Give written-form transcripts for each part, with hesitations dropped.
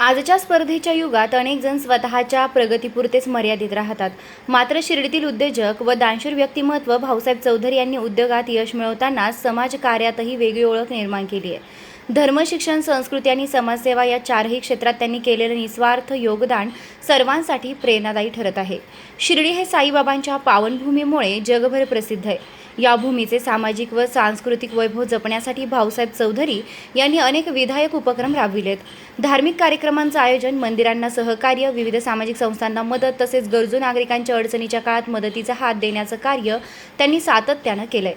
आजच्या स्पर्धेच्या युगात अनेक जण स्वतःच्या प्रगतीपुरतेच मर्यादित राहतात. मात्र शिर्डीतील उद्योजक व दानशूर व्यक्तिमत्व भाऊसाहेब चौधरी यांनी उद्योगात यश मिळवताना समाजकार्यातही वेगळी ओळख निर्माण केली आहे. धर्म, शिक्षण, संस्कृती आणि समाजसेवा या चारही क्षेत्रात त्यांनी केलेलं निस्वार्थ योगदान सर्वांसाठी प्रेरणादायी ठरत आहे. शिर्डी हे साईबाबांच्या पावनभूमीमुळे जगभर प्रसिद्ध आहे. या भूमीचे सामाजिक व सांस्कृतिक वैभव जपण्यासाठी भाऊसाहेब चौधरी यांनी अनेक विधायक उपक्रम राबविलेत. धार्मिक कार्यक्रमांचं आयोजन, मंदिरांना सहकार्य, विविध सामाजिक संस्थांना मदत तसेच गरजू नागरिकांच्या अडचणीच्या काळात मदतीचा हात देण्याचं कार्य त्यांनी सातत्यानं केलंय.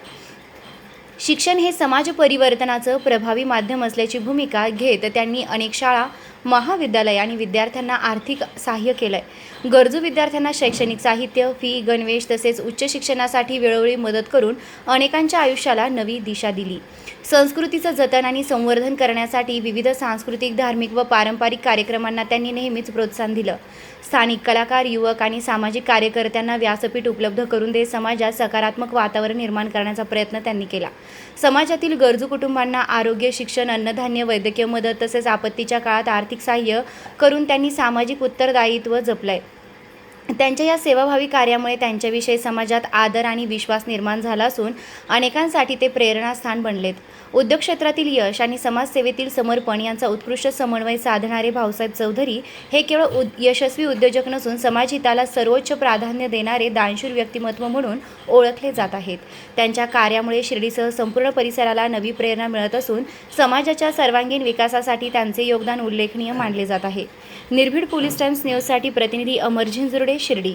शिक्षण हे समाज परिवर्तनाचं प्रभावी माध्यम असल्याची भूमिका घेत त्यांनी अनेक शाळा, महाविद्यालय आणि विद्यार्थ्यांना आर्थिक सहाय्य केलंय. गरजू विद्यार्थ्यांना शैक्षणिक साहित्य, फी, गणवेश तसेच उच्च शिक्षणासाठी वेळोवेळी मदत करून अनेकांच्या आयुष्याला नवी दिशा दिली. संस्कृतीचं जतन आणि संवर्धन करण्यासाठी विविध सांस्कृतिक, धार्मिक व पारंपरिक कार्यक्रमांना त्यांनी नेहमीच प्रोत्साहन दिलं. स्थानिक कलाकार, युवक आणि सामाजिक कार्यकर्त्यांना व्यासपीठ उपलब्ध करून देत समाजात सकारात्मक वातावरण निर्माण करण्याचा प्रयत्न त्यांनी केला. समाजातील गरजू कुटुंबांना आरोग्य, शिक्षण, अन्नधान्य, वैद्यकीय मदत तसेच आपत्तीच्या काळात आर्थिक सहाय्य करून त्यांनी सामाजिक उत्तरदायित्व जपलंय. त्यांच्या या सेवाभावी कार्यामुळे त्यांच्याविषयी समाजात आदर आणि विश्वास निर्माण झाला असून अनेकांसाठी ते प्रेरणास्थान बनलेत. उद्योग क्षेत्रातील यश आणि समाजसेवेतील समर्पण यांचा उत्कृष्ट समन्वय साधणारे भाऊसाहेब चौधरी हे केवळ यशस्वी उद्योजक नसून समाजहिताला सर्वोच्च प्राधान्य देणारे दानशूर व्यक्तिमत्व म्हणून ओळखले जात आहेत. त्यांच्या कार्यामुळे शिर्डीसह संपूर्ण परिसराला नवी प्रेरणा मिळत असून समाजाच्या सर्वांगीण विकासासाठी त्यांचे योगदान उल्लेखनीय मानले जात आहे. निर्भीड पोलीस टाइम्स न्यूजसाठी प्रतिनिधी अमर झिंजुर्डे, शिर्डी.